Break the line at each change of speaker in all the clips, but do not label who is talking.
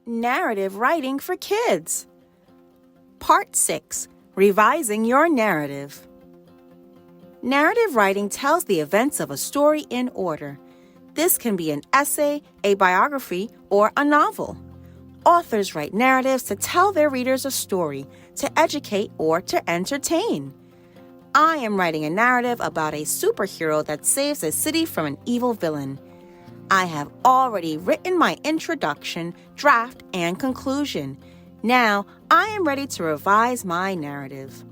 Narrative Writing for Kids. Part 6. Revising Your Narrative. Narrative writing tells the events of a story in order. This can be an essay, a biography, or a novel. Authors write narratives to tell their readers a story, to educate, or to entertain. I am writing a narrative about a superhero that saves a city from an evil villain. I have already written my introduction, draft, and conclusion. Now, I am ready to revise my narrative.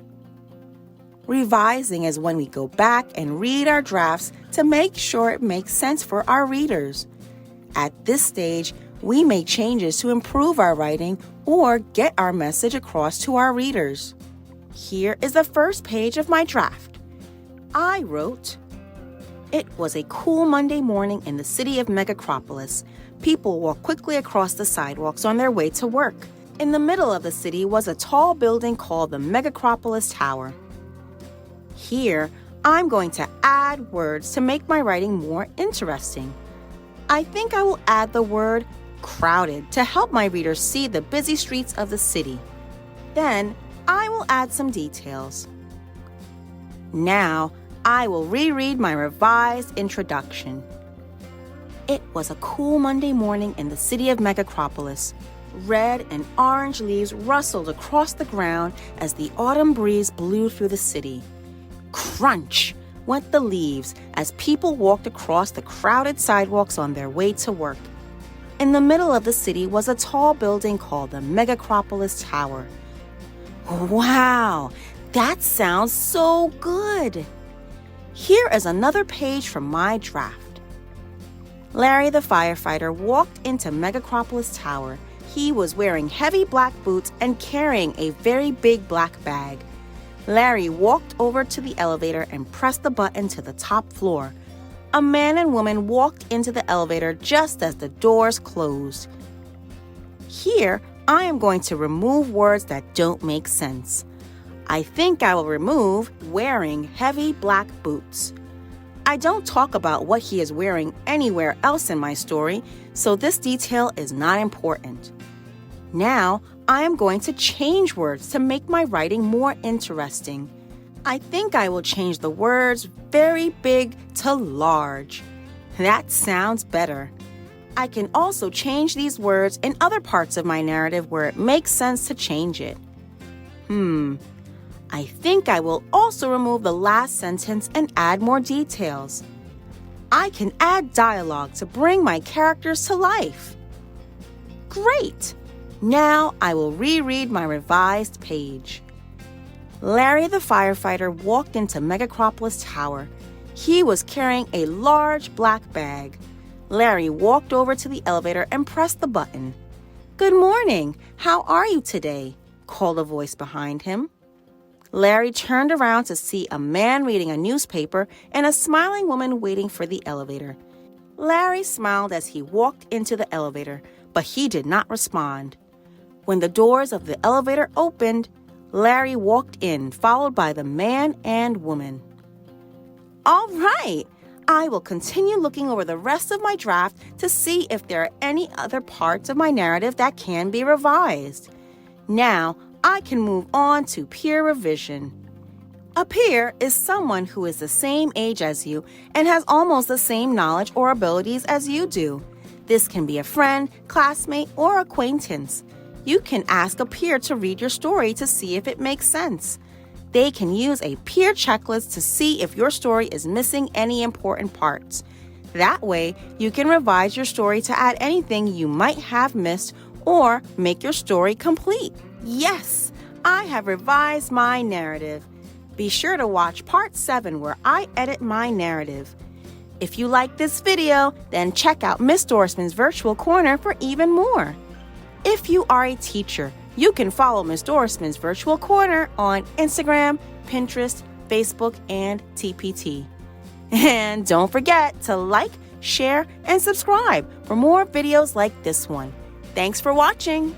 Revising is when we go back and read our drafts to make sure it makes sense for our readers. At this stage, we make changes to improve our writing or get our message across to our readers. Here is the first page of my draft. I wrote, "It was a cool Monday morning in the city of Megacropolis. People walked quickly across the sidewalks on their way to work. In the middle of the city was a tall building called the Megacropolis Tower." Here, I'm going to add words to make my writing more interesting. I think I will add the word crowded to help my readers see the busy streets of the city. Then, I will add some details. Now, I will reread my revised introduction. It was a cool Monday morning in the city of Megacropolis. Red and orange leaves rustled across the ground as the autumn breeze blew through the city. Crunch went the leaves as people walked across the crowded sidewalks on their way to work. In the middle of the city was a tall building called the Megacropolis Tower. Wow, that sounds so good! Here is another page from my draft. Larry the firefighter walked into Megacropolis Tower. He was wearing heavy black boots and carrying a very big black bag. Larry walked over to the elevator and pressed the button to the top floor. A man and woman walked into the elevator just as the doors closed. Here, I am going to remove words that don't make sense. I think I will remove wearing heavy black boots. I don't talk about what he is wearing anywhere else in my story, so this detail is not important. Now, I am going to change words to make my writing more interesting. I think I will change the words very big to large. That sounds better. I can also change these words in other parts of my narrative where it makes sense to change it. I think I will also remove the last sentence and add more details. I can add dialogue to bring my characters to life. Great! Now I will reread my revised page. Larry the firefighter walked into Megacropolis Tower. He was carrying a large black bag. Larry walked over to the elevator and pressed the button. "Good morning. How are you today?" called a voice behind him. Larry turned around to see a man reading a newspaper and a smiling woman waiting for the elevator. Larry smiled as he walked into the elevator, but he did not respond. When the doors of the elevator opened, Larry walked in, followed by the man and woman. All right, I will continue looking over the rest of my draft to see if there are any other parts of my narrative that can be revised. Now, I can move on to peer revision. A peer is someone who is the same age as you and has almost the same knowledge or abilities as you do. This can be a friend, classmate, or acquaintance. You can ask a peer to read your story to see if it makes sense. They can use a peer checklist to see if your story is missing any important parts. That way, you can revise your story to add anything you might have missed or make your story complete. Yes, I have revised my narrative. Be sure to watch part 7 where I edit my narrative. If you like this video, then check out Miss Dorismond's Virtual Corner for even more. If you are a teacher, you can follow Miss Dorismond's Virtual Corner on Instagram, Pinterest, Facebook, and TPT. And don't forget to like, share, and subscribe for more videos like this one. Thanks for watching.